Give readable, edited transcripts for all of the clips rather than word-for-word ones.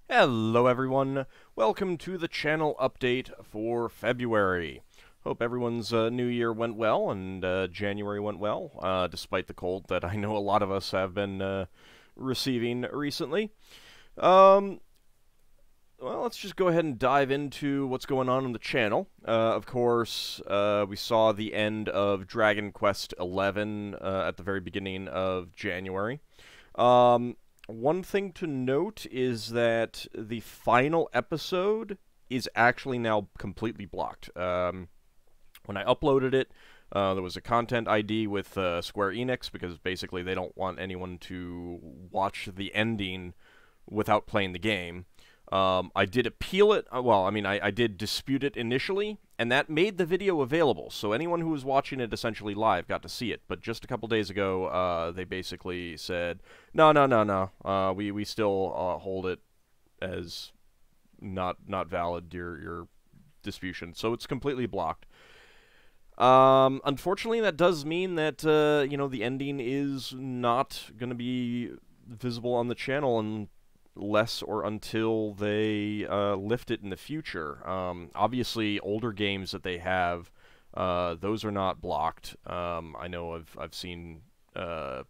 Hello everyone, welcome to the channel update for February. Hope everyone's new year went well and January went well, despite the cold that I know a lot of us have been receiving recently. Well, let's just go ahead and dive into what's going on the channel. Of course, we saw the end of Dragon Quest XI at the very beginning of January. One thing to note is that the final episode is actually now completely blocked. When I uploaded it, there was a content ID with Square Enix because basically they don't want anyone to watch the ending without playing the game. I did appeal it. I did dispute it initially, and that made the video available. So anyone who was watching it essentially live got to see it. But just a couple days ago, they basically said, no. We still hold it as not valid, your disputation. So it's completely blocked. Unfortunately, that does mean that, the ending is not going to be visible on the channel unless or until they lift it in the future. Obviously, older games that they have, those are not blocked. I know I've seen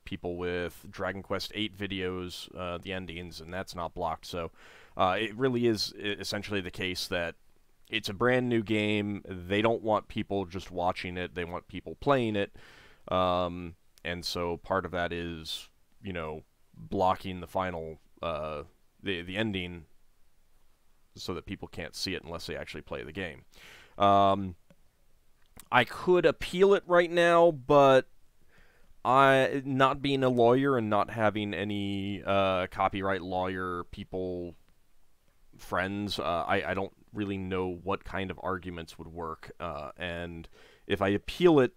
people with Dragon Quest VIII videos, the endings, and that's not blocked. So it really is essentially the case that it's a brand new game. They don't want people just watching it. They want people playing it. And so part of that is, blocking the final the ending so that people can't see it unless they actually play the game. I could appeal it right now, but not being a lawyer and not having any copyright lawyer people friends, I don't really know what kind of arguments would work. And if I appeal it,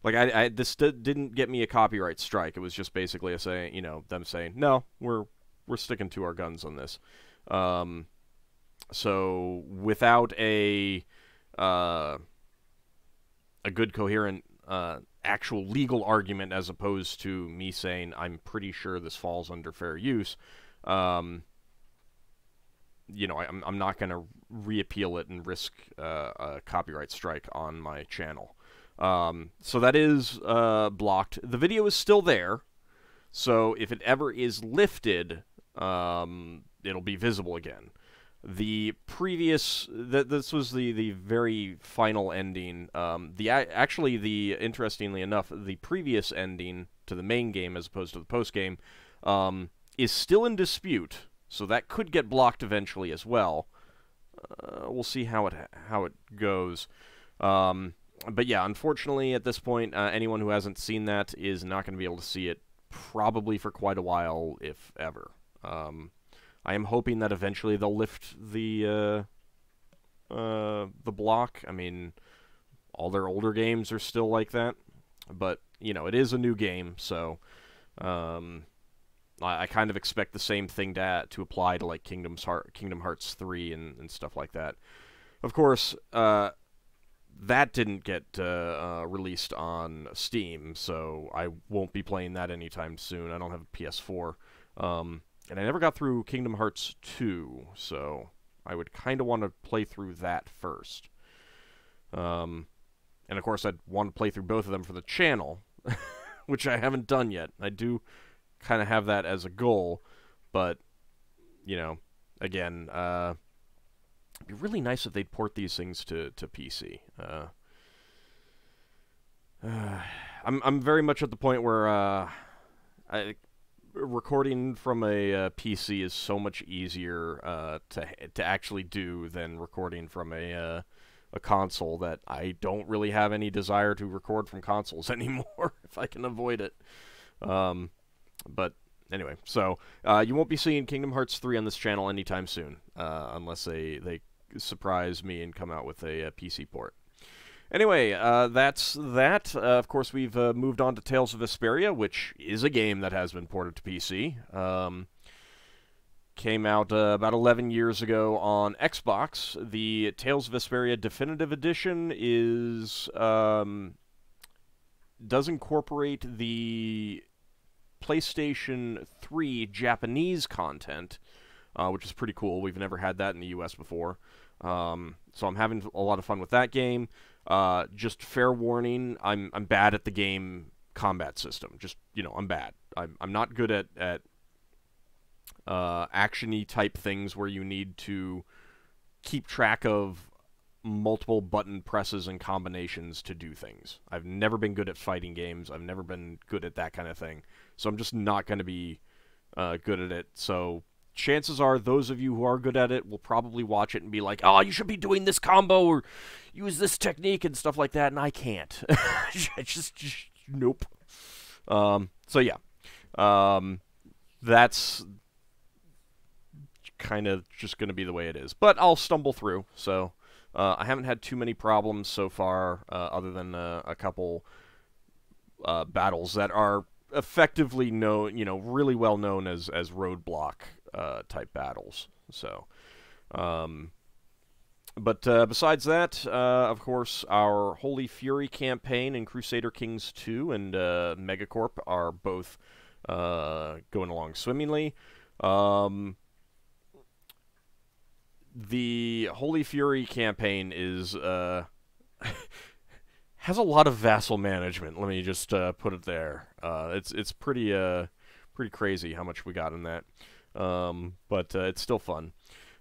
this didn't get me a copyright strike. It was just basically them saying, no, we're sticking to our guns on this. So without a good coherent actual legal argument, as opposed to me saying I'm pretty sure this falls under fair use, I'm not going to reappeal it and risk a copyright strike on my channel. So that is blocked. The video is still there, so if it ever is lifted, it'll be visible again. The previous, this was the very final ending. Interestingly enough, the previous ending to the main game as opposed to the post game, is still in dispute. So that could get blocked eventually as well. We'll see how it goes. But yeah, unfortunately at this point, anyone who hasn't seen that is not going to be able to see it probably for quite a while, if ever. I am hoping that eventually they'll lift the block. I mean, all their older games are still like that, but it is a new game, so I kind of expect the same thing to apply to like Kingdom Hearts 3 and stuff like that. Of course, that didn't get released on Steam, so I won't be playing that anytime soon. I don't have a PS4. And I never got through Kingdom Hearts 2, so I would kind of want to play through that first. And of course, I'd want to play through both of them for the channel, which I haven't done yet. I do kind of have that as a goal, but, again, it'd be really nice if they'd port these things to PC. I'm very much at the point where recording from a PC is so much easier to actually do than recording from a console, that I don't really have any desire to record from consoles anymore if I can avoid it. But anyway, so you won't be seeing Kingdom Hearts 3 on this channel anytime soon, unless they surprise me and come out with a PC port. Anyway, that's that. Of course, we've moved on to Tales of Vesperia, which is a game that has been ported to PC. Came out about 11 years ago on Xbox. The Tales of Vesperia Definitive Edition does incorporate the PlayStation 3 Japanese content, which is pretty cool. We've never had that in the US before. So I'm having a lot of fun with that game. Just fair warning, I'm bad at the game combat system. Just, you know, I'm bad. I'm not good at action-y type things where you need to keep track of multiple button presses and combinations to do things. I've never been good at fighting games. I've never been good at that kind of thing. So I'm just not going to be good at it. So chances are those of you who are good at it will probably watch it and be like, oh, you should be doing this combo or use this technique and stuff like that, and I can't. I just nope. So yeah. That's kind of just going to be the way it is. But I'll stumble through, so I haven't had too many problems so far, other than a couple battles that are effectively known, you know, really well known as roadblock type battles. So, but besides that, of course, our Holy Fury campaign and Crusader Kings 2 and Megacorp are both going along swimmingly. The Holy Fury campaign is has a lot of vassal management. Let me just put it there. It's pretty crazy how much we got in that, but it's still fun.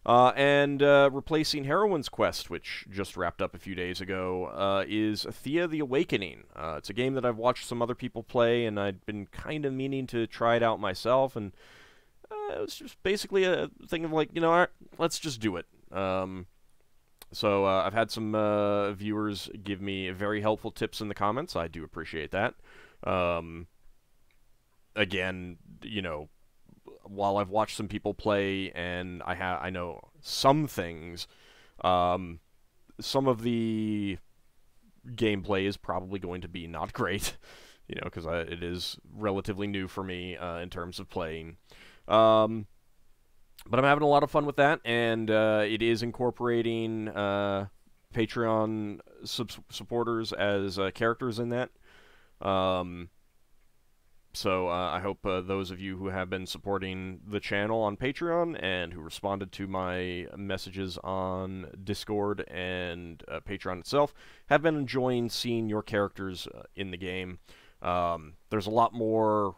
And replacing Heroine's Quest, which just wrapped up a few days ago, is Thea the Awakening. It's a game that I've watched some other people play, and I'd been kind of meaning to try it out myself, and it was just basically a thing of like, you know, all right, let's just do it. So I've had some viewers give me very helpful tips in the comments. I do appreciate that. Again, you know, while I've watched some people play and I know some things, some of the gameplay is probably going to be not great, you know, because it is relatively new for me in terms of playing. But I'm having a lot of fun with that, and it is incorporating Patreon supporters as characters in that. So I hope those of you who have been supporting the channel on Patreon and who responded to my messages on Discord and Patreon itself have been enjoying seeing your characters in the game. There's a lot more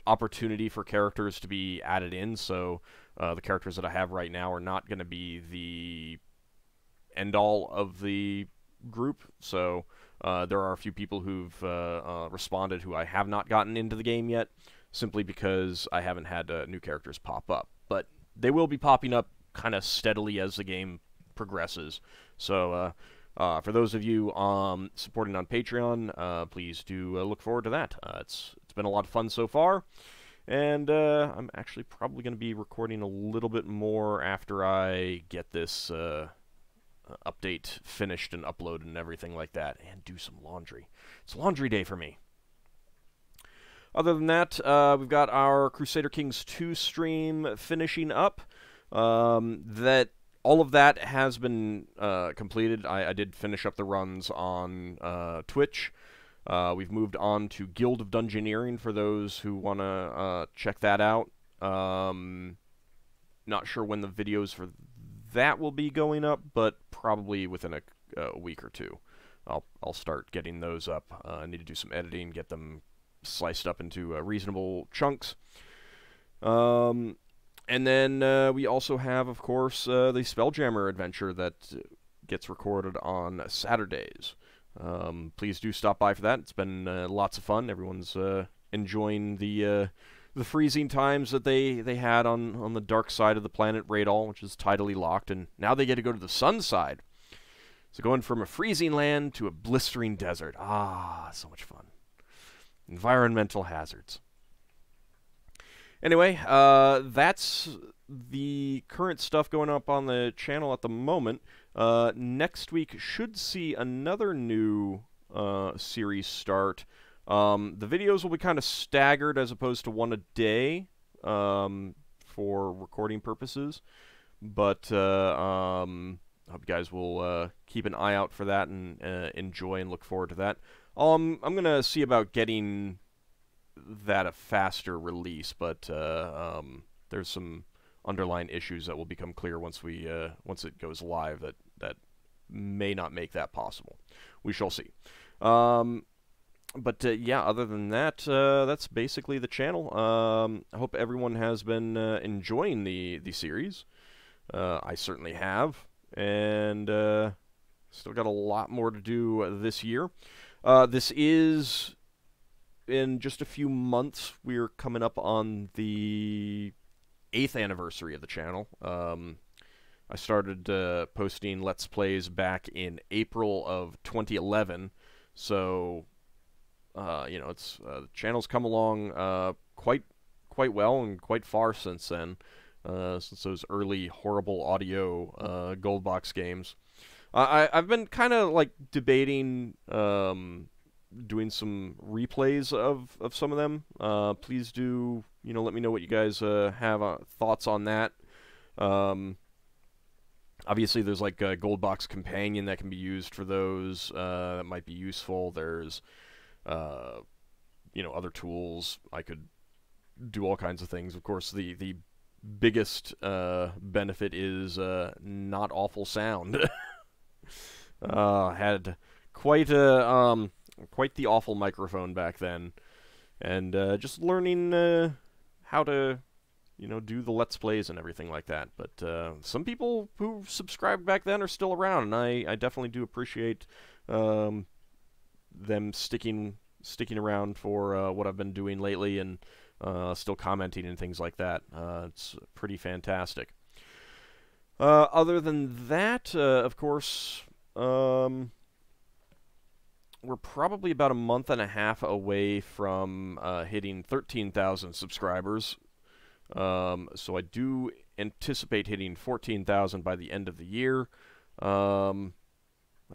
opportunity for characters to be added in, so the characters that I have right now are not going to be the end-all of the group, so there are a few people who've responded who I have not gotten into the game yet, simply because I haven't had new characters pop up. But they will be popping up kind of steadily as the game progresses. So for those of you supporting on Patreon, please do look forward to that. It's been a lot of fun so far, and I'm actually probably going to be recording a little bit more after I get this update finished and uploaded and everything like that, and do some laundry. It's laundry day for me. Other than that, we've got our Crusader Kings 2 stream finishing up. All of that has been completed. I did finish up the runs on Twitch. We've moved on to Guild of Dungeoneering for those who want to check that out. Not sure when the videos for that will be going up, but probably within a week or two. I'll start getting those up. I need to do some editing, get them sliced up into reasonable chunks. And then we also have, of course, the Spelljammer adventure that gets recorded on Saturdays. Please do stop by for that. It's been lots of fun. Everyone's enjoying the freezing times that they had on the dark side of the planet Radol, which is tidally locked, and now they get to go to the sun side. So going from a freezing land to a blistering desert. Ah, so much fun. Environmental hazards. Anyway, that's the current stuff going up on the channel at the moment. Next week should see another new series start. The videos will be kind of staggered as opposed to one a day for recording purposes. But I hope you guys will keep an eye out for that and enjoy and look forward to that. I'm going to see about getting that a faster release, but there's some underlying issues that will become clear once once it goes live that may not make that possible. We shall see. But yeah, other than that, that's basically the channel. I hope everyone has been enjoying the series. I certainly have, and still got a lot more to do this year. This is in just a few months. We're coming up on the 8th anniversary of the channel. I started posting Let's Plays back in April of 2011, so it's the channel's come along quite well and quite far since then, since those early horrible audio gold box games. I've been kind of like debating doing some replays of some of them. Please do let me know what you guys have thoughts on that. Obviously, there's like a gold box companion that can be used for those. That might be useful. There's other tools. I could do all kinds of things. Of course, the biggest benefit is not awful sound. Had quite the awful microphone back then, and just learning how to do the Let's Plays and everything like that. But some people who subscribed back then are still around, and I definitely do appreciate them sticking around for what I've been doing lately, and still commenting and things like that. It's pretty fantastic. Other than that, of course, we're probably about a month and a half away from hitting 13,000 subscribers. So I do anticipate hitting 14,000 by the end of the year. But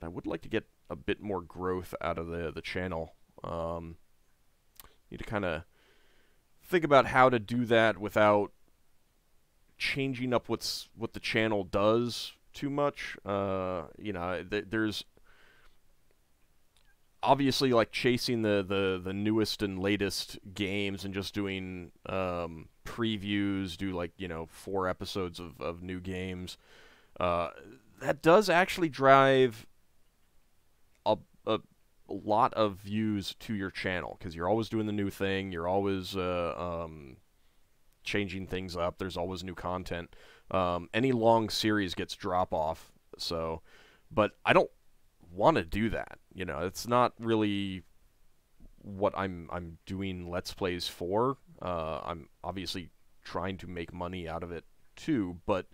I would like to get a bit more growth out of the channel. Need to kind of think about how to do that without changing up what the channel does too much. There's obviously like chasing the newest and latest games and just doing previews, do like 4 episodes of new games. That does actually drive a lot of views to your channel, because you're always doing the new thing, you're always changing things up, there's always new content. Any long series gets drop off, so, but I don't want to do that. It's not really what I'm doing Let's Plays for. I'm obviously trying to make money out of it too, but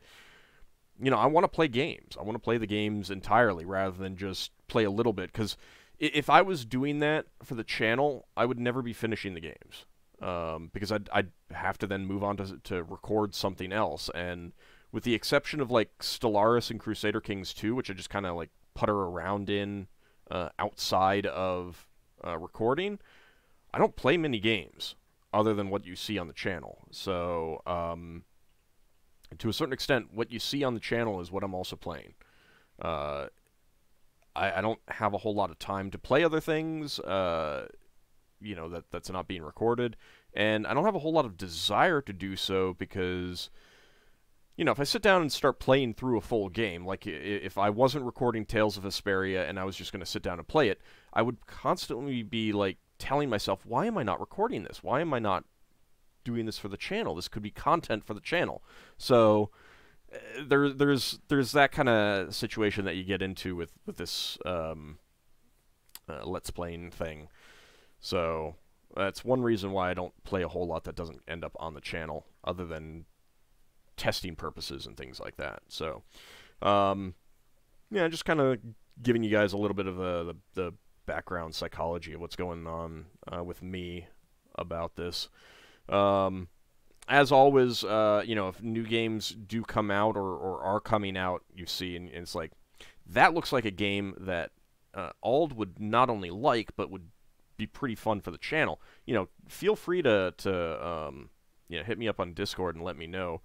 I want to play games. I want to play the games entirely rather than just play a little bit, because if I was doing that for the channel, I would never be finishing the games, because I'd have to then move on to record something else. And with the exception of like Stellaris and Crusader Kings 2, which I just kind of like putter around in outside of recording, I don't play many games other than what you see on the channel. So to a certain extent, what you see on the channel is what I'm also playing. I don't have a whole lot of time to play other things, that's not being recorded, and I don't have a whole lot of desire to do so, because if I sit down and start playing through a full game, like if I wasn't recording Tales of Vesperia and I was just going to sit down and play it, I would constantly be like telling myself, why am I not recording this? Why am I not doing this for the channel? This could be content for the channel. So there's that kind of situation that you get into with this Let's Playing thing. So that's one reason why I don't play a whole lot that doesn't end up on the channel, other than testing purposes and things like that. So just kind of giving you guys a little bit of the background psychology of what's going on with me about this. As always, if new games do come out or are coming out, you see, and it's like, that looks like a game that Auld would not only like, but would be pretty fun for the channel. Feel free to hit me up on Discord and let me know.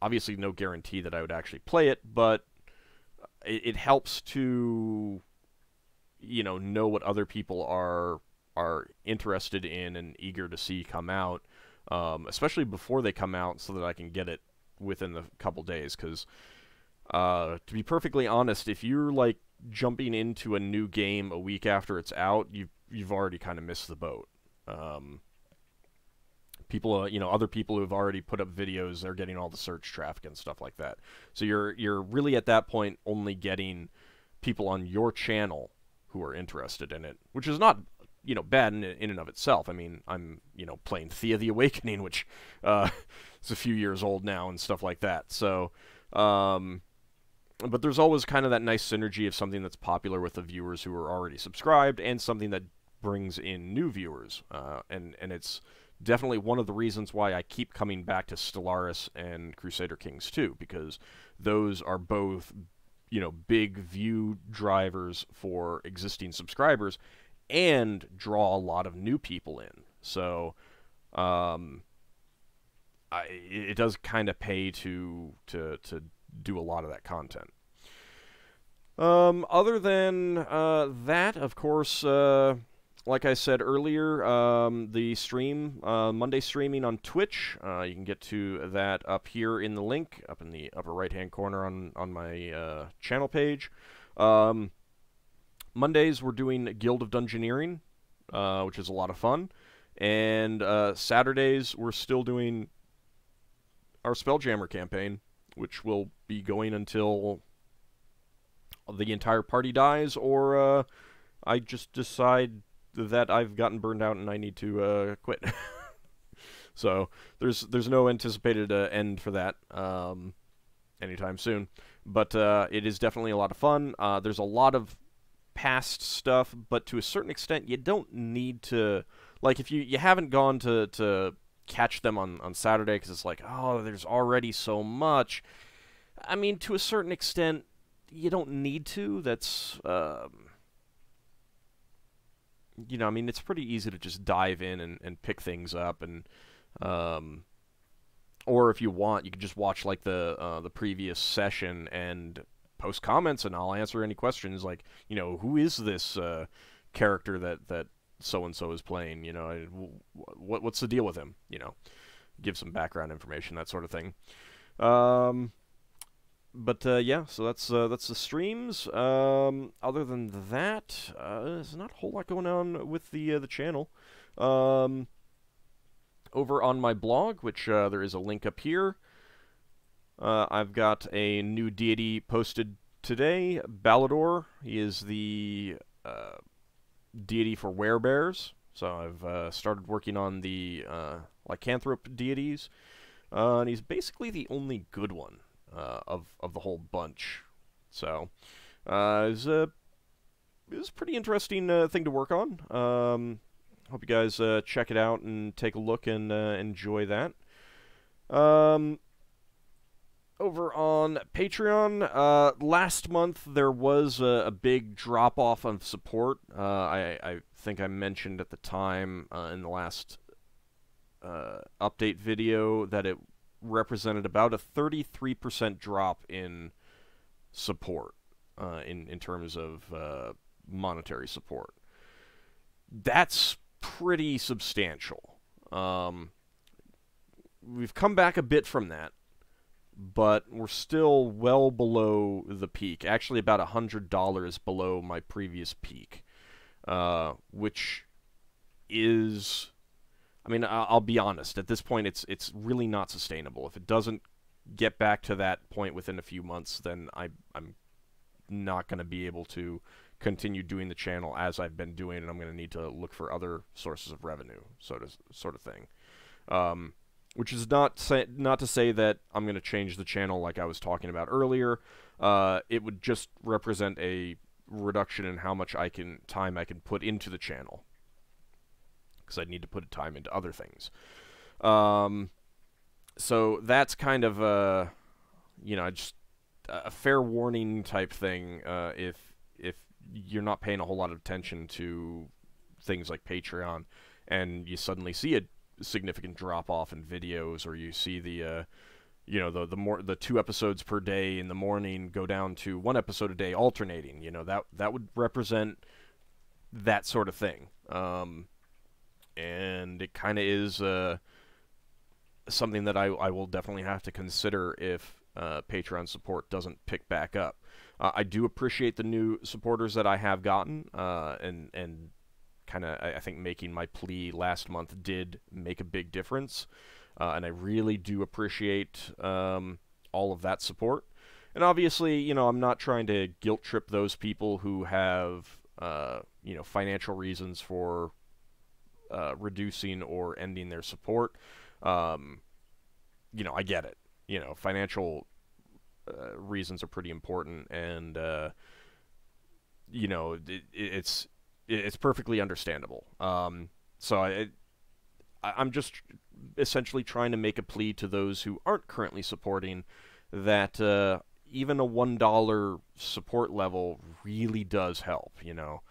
Obviously, no guarantee that I would actually play it, but it helps to know what other people are interested in and eager to see come out. especially before they come out, so that I can get it within a couple days. Because to be perfectly honest, if you're like jumping into a new game a week after it's out, you've already kind of missed the boat. People, other people who have already put up videos, they're getting all the search traffic and stuff like that. So you're really at that point only getting people on your channel who are interested in it, which is not, bad in and of itself. I mean, I'm, playing Thea the Awakening, which is a few years old now and stuff like that. So, but there's always kind of that nice synergy of something that's popular with the viewers who are already subscribed and something that brings in new viewers. And it's definitely one of the reasons why I keep coming back to Stellaris and Crusader Kings 2, because those are both, big view drivers for existing subscribers and draw a lot of new people in. So it does kind of pay to do a lot of that content. Other than that, of course, like I said earlier, the stream, Monday streaming on Twitch, you can get to that up here in the link, up in the upper right-hand corner on my channel page. Mondays, we're doing Guild of Dungeoneering, which is a lot of fun. And Saturdays, we're still doing our Spelljammer campaign, which will be going until the entire party dies, or I just decide that I've gotten burned out and I need to quit. So there's no anticipated end for that anytime soon. But it is definitely a lot of fun. There's a lot of past stuff, but to a certain extent, you don't need to... Like, if you haven't gone to catch them on Saturday, because it's like, oh, there's already so much. I mean, to a certain extent, you don't need to. That's... I mean, it's pretty easy to just dive in and pick things up, and or if you want, you can just watch like the previous session and post comments, and I'll answer any questions. Like, who is this character that so and so is playing? What's the deal with him? Give some background information, that sort of thing. But yeah, so that's the streams. Other than that, there's not a whole lot going on with the channel. Over on my blog, which there is a link up here, I've got a new deity posted today, Balador. He is the deity for werebears. So I've started working on the lycanthrope deities, and he's basically the only good one of the whole bunch. So it was a pretty interesting thing to work on. Hope you guys check it out and take a look and enjoy that. Over on Patreon, last month there was a big drop-off of support. I think I mentioned at the time in the last update video that it represented about a 33% drop in support, in terms of monetary support. That's pretty substantial. We've come back a bit from that, but we're still well below the peak. Actually, about $100 below my previous peak, which is... I mean, I'll be honest. At this point, it's really not sustainable. If it doesn't get back to that point within a few months, then I'm not going to be able to continue doing the channel as I've been doing, and I'm going to need to look for other sources of revenue, sort of thing. Which is not to say that I'm going to change the channel like I was talking about earlier. It would just represent a reduction in how much time I can put into the channel, because I'd need to put time into other things. So that's kind of just a fair warning type thing. If you're not paying a whole lot of attention to things like Patreon, and you suddenly see a significant drop off in videos, or you see the 2 episodes per day in the morning go down to 1 episode a day alternating, that would represent that sort of thing. And it kind of is something that I will definitely have to consider if Patreon support doesn't pick back up. I do appreciate the new supporters that I have gotten, and kind of, I think making my plea last month did make a big difference, and I really do appreciate all of that support. And obviously, you know, I'm not trying to guilt trip those people who have, you know, financial reasons for reducing or ending their support. You know, I get it. You know, financial reasons are pretty important, and you know, it's perfectly understandable. So I'm just essentially trying to make a plea to those who aren't currently supporting that even a $1 support level really does help. You know,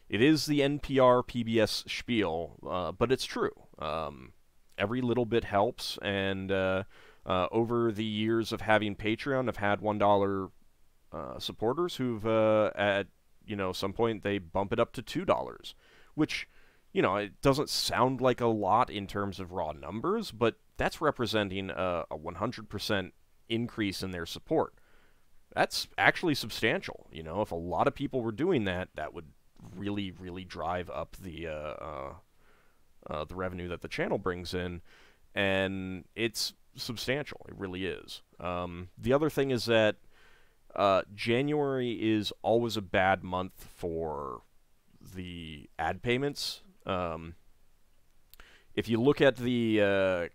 it is the NPR PBS spiel, but it's true. Every little bit helps, and over the years of having Patreon, I've had $1 supporters who've at, you know, some point they bump it up to $2, which, you know, it doesn't sound like a lot in terms of raw numbers, but that's representing a 100% increase in their support. That's actually substantial. You know, if a lot of people were doing that, that would really, really drive up the revenue that the channel brings in, and it's substantial. It really is. The other thing is that January is always a bad month for the ad payments. If you look at the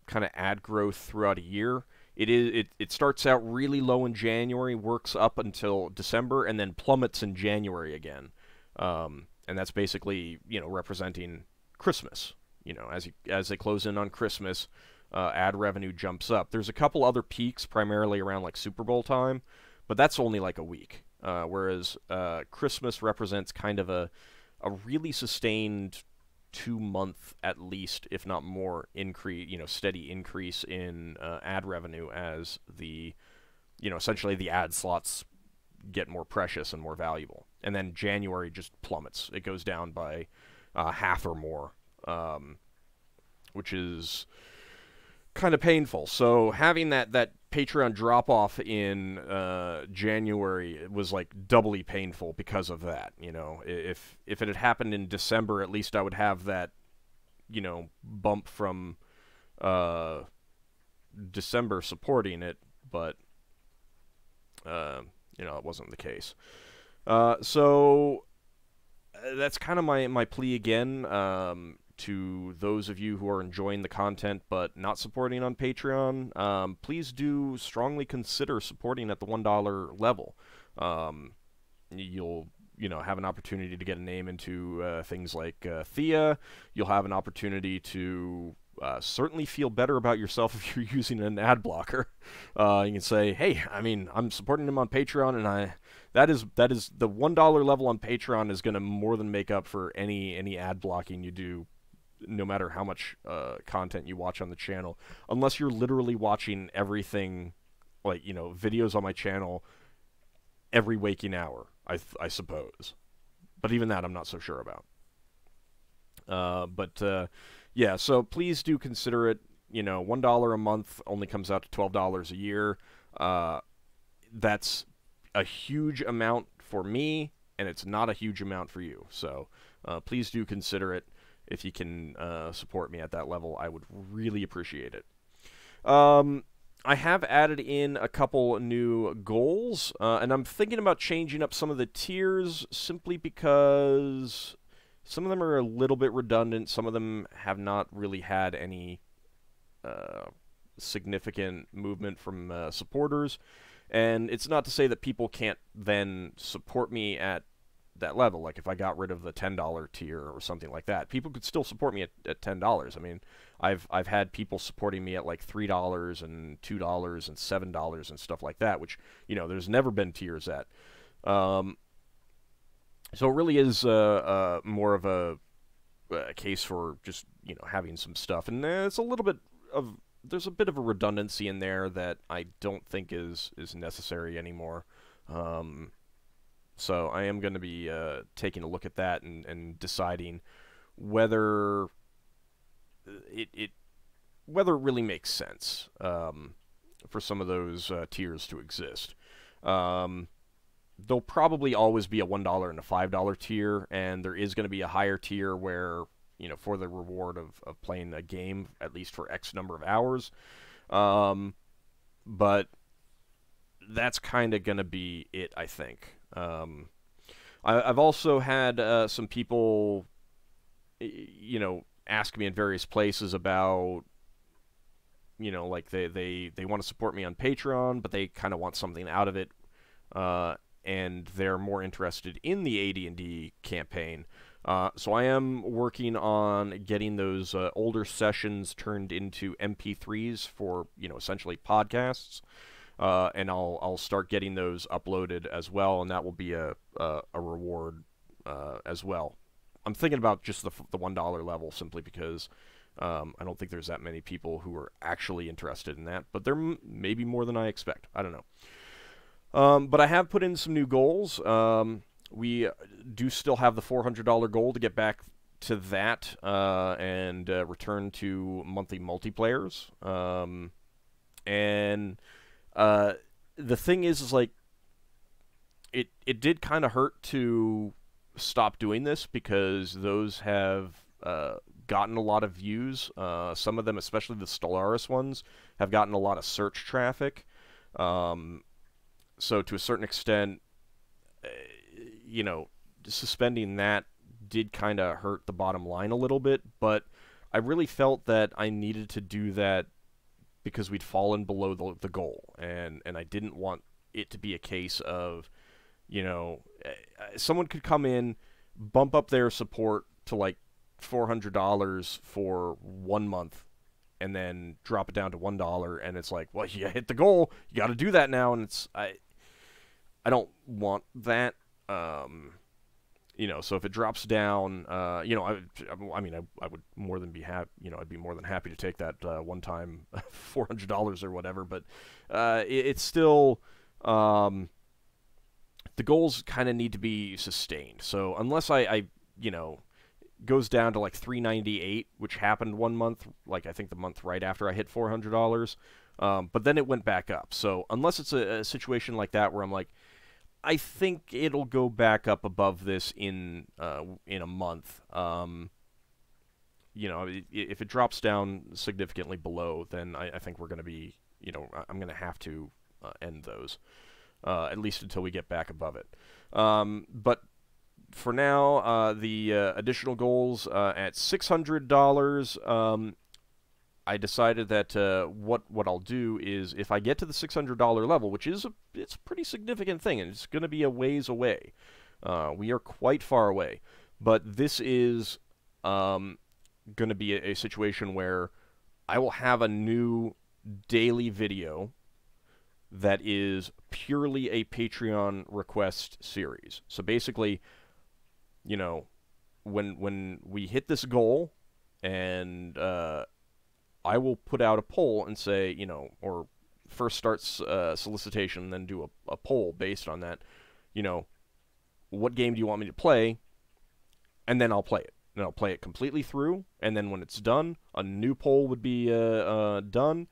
kind of ad growth throughout a year, it starts out really low in January, works up until December, and then plummets in January again. And that's basically, you know, representing Christmas. You know, as they close in on Christmas, ad revenue jumps up. There's a couple other peaks, primarily around like Super Bowl time, but that's only like a week. Whereas Christmas represents kind of a really sustained 2-month at least, if not more, increase, you know, steady increase in ad revenue as the, you know, essentially the ad slots get more precious and more valuable. And then January just plummets. It goes down by half or more, which is kind of painful. So having that Patreon drop-off in January was like doubly painful because of that. You know, if it had happened in December, at least I would have that, you know, bump from December supporting it, but you know, it wasn't the case. So that's kind of my plea again, to those of you who are enjoying the content but not supporting on Patreon. Please do strongly consider supporting at the $1 level. You'll, you know, have an opportunity to get a name into things like Thea. You'll have an opportunity to certainly feel better about yourself if you're using an ad blocker. You can say, hey, I mean, I'm supporting him on Patreon, and that is the $1 level on Patreon is going to more than make up for any ad blocking you do, no matter how much content you watch on the channel, unless you're literally watching everything, like, you know, videos on my channel every waking hour, I suppose. But even that I'm not so sure about. Yeah, so please do consider it. You know, $1 a month only comes out to $12 a year. That's a huge amount for me, and it's not a huge amount for you. So please do consider it. If you can support me at that level, I would really appreciate it. I have added in a couple new goals, and I'm thinking about changing up some of the tiers simply because some of them are a little bit redundant. Some of them have not really had any significant movement from supporters. And it's not to say that people can't then support me at that level. Like if I got rid of the $10 tier or something like that, people could still support me at $10. I mean, I've had people supporting me at like $3 and $2 and $7 and stuff like that, which, you know, there's never been tiers at. So it really is more of a case for just, you know, having some stuff, and it's a little bit of, there's a bit of a redundancy in there that I don't think is necessary anymore. So I am going to be taking a look at that and deciding whether it whether it really makes sense for some of those tiers to exist. There'll probably always be a $1 and a $5 tier, and there is going to be a higher tier where, for the reward of playing a game, at least for X number of hours. But that's kind of going to be it, I think. I've also had some people, ask me in various places about, like they want to support me on Patreon, but they kind of want something out of it, and they're more interested in the AD&D campaign. So I am working on getting those older sessions turned into MP3s for, essentially podcasts, and I'll start getting those uploaded as well, and that will be a reward as well. I'm thinking about just the $1 level simply because I don't think there's that many people who are actually interested in that, but there may be more than I expect. I don't know. But I have put in some new goals. We do still have the $400 goal to get back to that and return to monthly multiplayers. And the thing is like, it did kind of hurt to stop doing this because those have gotten a lot of views. Some of them, especially the Stellaris ones, have gotten a lot of search traffic. So to a certain extent, suspending that did kind of hurt the bottom line a little bit, but I really felt that I needed to do that because we'd fallen below the goal, and I didn't want it to be a case of, someone could come in, bump up their support to like $400 for 1 month, and then drop it down to $1, and it's like, well, you hit the goal, you got to do that now, and I don't want that. So if it drops down, I would more than be happy. I'd be more than happy to take that one-time $400 or whatever. But it's still the goals kind of need to be sustained. So unless I goes down to like $398, which happened 1 month, like I think the month right after I hit $400. But then it went back up. So unless it's a situation like that where I'm like, I think it'll go back up above this in a month. If it drops down significantly below, then I think we're going to be, I'm going to have to end those, at least until we get back above it. But for now, the additional goals at $600. I decided that what I'll do is if I get to the $600 level, which is it's a pretty significant thing, and it's going to be a ways away. We are quite far away, but this is going to be a situation where I will have a new daily video that is purely a Patreon request series. So basically, when we hit this goal, and I will put out a poll and say, or first start solicitation, then do a poll based on that. What game do you want me to play? And then I'll play it. And I'll play it completely through, and then when it's done, a new poll would be done,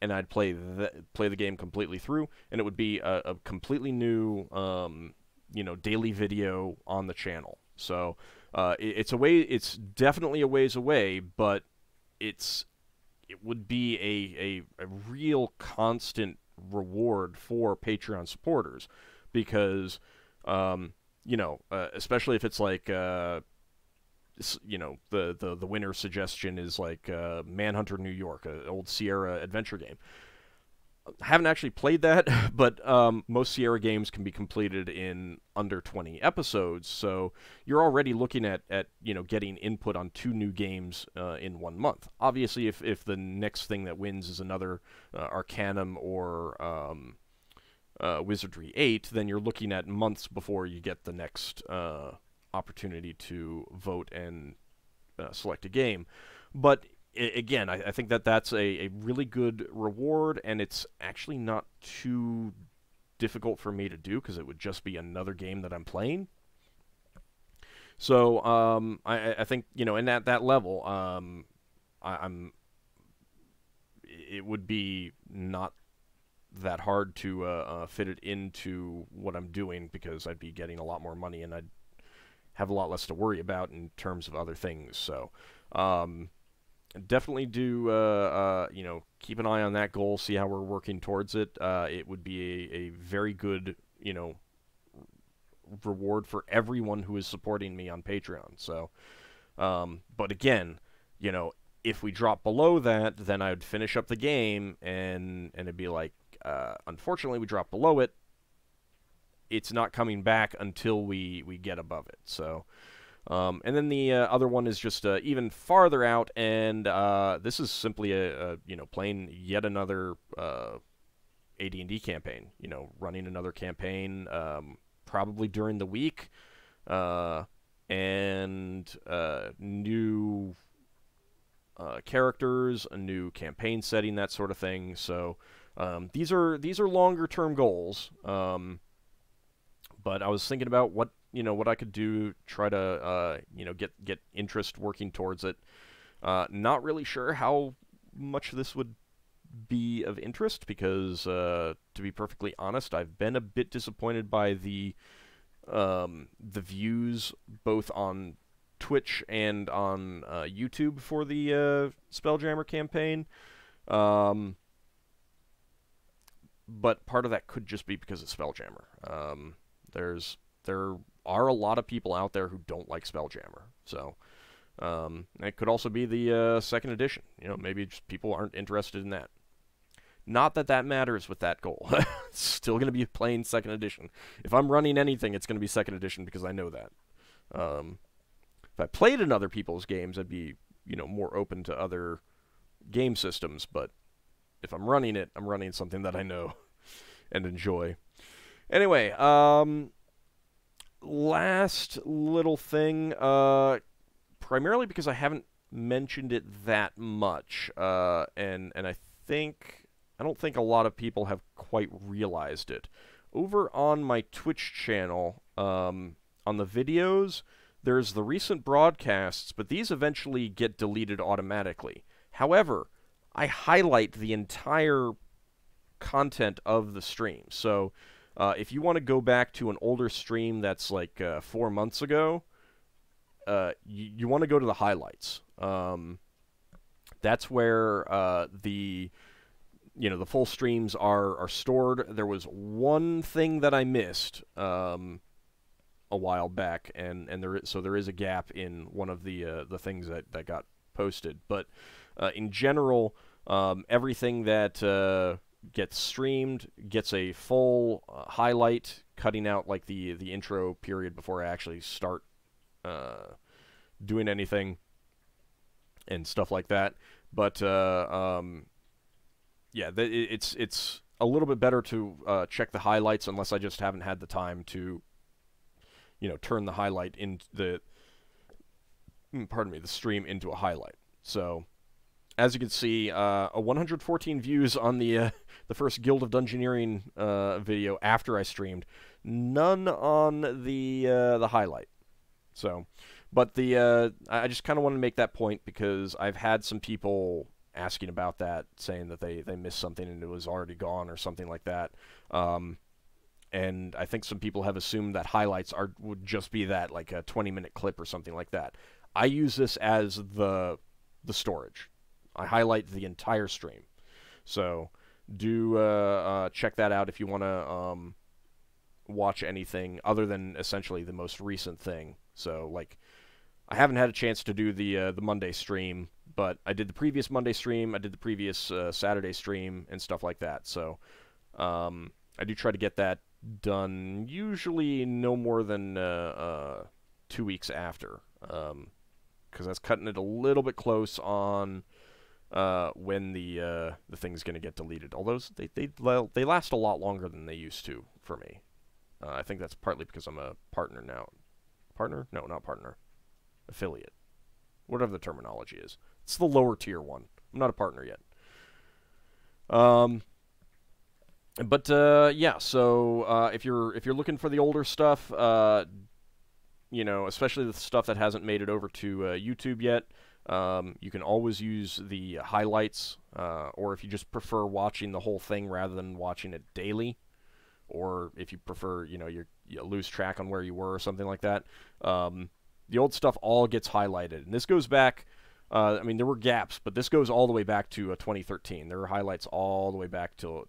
and I'd play the game completely through, and it would be a completely new, daily video on the channel. So it's definitely a ways away, but it would be a real constant reward for Patreon supporters, because especially if it's like the winner suggestion is like Manhunter New York, an old Sierra adventure game. I haven't actually played that, but most Sierra games can be completed in under 20 episodes, so you're already looking at getting input on 2 new games in 1 month. Obviously, if the next thing that wins is another Arcanum or Wizardry 8, then you're looking at months before you get the next opportunity to vote and select a game. But again, I think that's a really good reward, and it's actually not too difficult for me to do, because it would just be another game that I'm playing. So I think, and at that level, I'm it would be not that hard to fit it into what I'm doing, because I'd be getting a lot more money and I'd have a lot less to worry about in terms of other things. So definitely do keep an eye on that goal, see how we're working towards it. It would be a very good reward for everyone who is supporting me on Patreon. So but again, if we drop below that, then I would finish up the game, and it'd be like, unfortunately, we dropped below it. It's not coming back until we get above it. So, and then the other one is just even farther out, and this is simply playing yet another AD&D campaign. Running another campaign, probably during the week, and new characters, a new campaign setting, that sort of thing. So these are longer term goals. But I was thinking about what I could do, try to get interest working towards it. Not really sure how much this would be of interest, because to be perfectly honest, I've been a bit disappointed by the views both on Twitch and on YouTube for the Spelljammer campaign. But part of that could just be because it's Spelljammer. There are a lot of people out there who don't like Spelljammer. So it could also be the second edition. Maybe just people aren't interested in that. Not that that matters with that goal. It's still going to be playing second edition. If I'm running anything, it's going to be second edition, because I know that. If I played in other people's games, I'd be, more open to other game systems. But if I'm running it, I'm running something that I know and enjoy. Anyway, last little thing, primarily because I haven't mentioned it that much, and I don't think a lot of people have quite realized it. Over on my Twitch channel, on the videos, there's the recent broadcasts, but these eventually get deleted automatically. However, I highlight the entire content of the stream. So if you want to go back to an older stream that's like 4 months ago, you want to go to the highlights. That's where the full streams are stored. There was one thing that I missed a while back, and there is a gap in one of the things that got posted. But in general, everything that gets streamed gets a full highlight, cutting out like the intro period before I actually start doing anything and stuff like that. But yeah, it's a little bit better to check the highlights, unless I just haven't had the time to turn the highlight into the stream into a highlight. So as you can see, 114 views on the first Guild of Dungeoneering video after I streamed, none on the highlight. So, but I just kind of want to make that point, because I've had some people asking about that, saying that they missed something and it was already gone or something like that. And I think some people have assumed that highlights would just be that, like a 20-minute clip or something like that. I use this as the storage. I highlight the entire stream. So do check that out if you want to watch anything other than essentially the most recent thing. So, like, I haven't had a chance to do the Monday stream, but I did the previous Monday stream, I did the previous Saturday stream, and stuff like that. So I do try to get that done, usually no more than 2 weeks after, because that's cutting it a little bit close on when the thing's going to get deleted. Although they last a lot longer than they used to for me. I think that's partly because I'm a partner now. Partner? No, not partner. Affiliate. Whatever the terminology is. It's the lower tier one. I'm not a partner yet. Yeah, so if you're looking for the older stuff, especially the stuff that hasn't made it over to YouTube yet, You can always use the highlights, or if you just prefer watching the whole thing rather than watching it daily, or if you prefer, you lose track on where you were or something like that, the old stuff all gets highlighted. And this goes back, I mean, there were gaps, but this goes all the way back to 2013. There are highlights all the way back to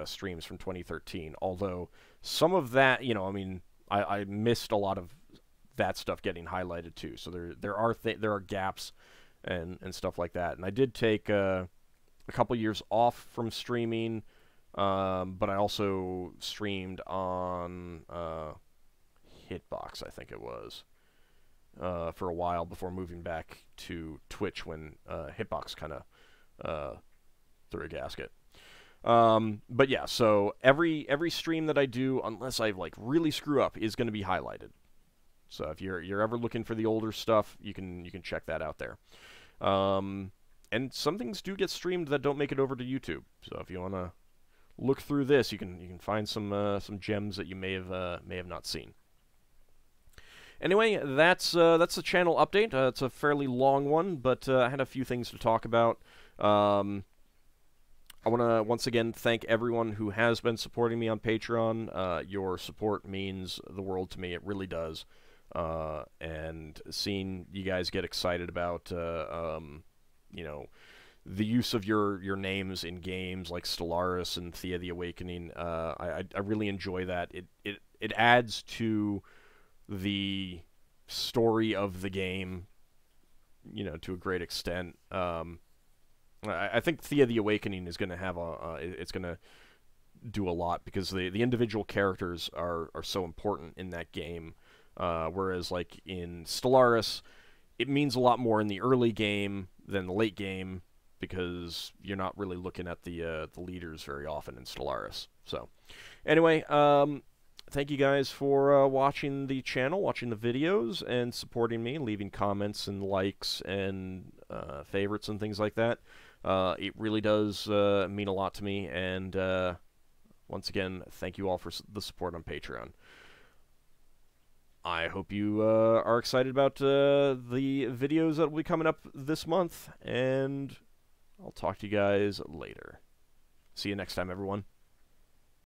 streams from 2013, although some of that, I mean, I missed a lot of that stuff getting highlighted too. So there are gaps and stuff like that. And I did take a couple years off from streaming, but I also streamed on Hitbox, I think it was, for a while before moving back to Twitch when Hitbox kind of threw a gasket. But yeah, so every stream that I do, unless I like really screw up, is going to be highlighted. So if you're ever looking for the older stuff, you can check that out there. And some things do get streamed that don't make it over to YouTube. So if you want to look through this, you can find some gems that you may have not seen. Anyway, that's the channel update. It's a fairly long one, but I had a few things to talk about. I want to once again thank everyone who has been supporting me on Patreon. Your support means the world to me. It really does. And seeing you guys get excited about, the use of your names in games like Stellaris and Thea the Awakening, I really enjoy that. It adds to the story of the game, to a great extent. I think Thea the Awakening is going to have it's going to do a lot because the individual characters are so important in that game. Whereas, like, in Stellaris, it means a lot more in the early game than the late game because you're not really looking at the leaders very often in Stellaris. So, anyway, thank you guys for watching the channel, watching the videos, and supporting me, leaving comments and likes and favorites and things like that. It really does mean a lot to me, and once again, thank you all for the support on Patreon. I hope you are excited about the videos that will be coming up this month, and I'll talk to you guys later. See you next time, everyone.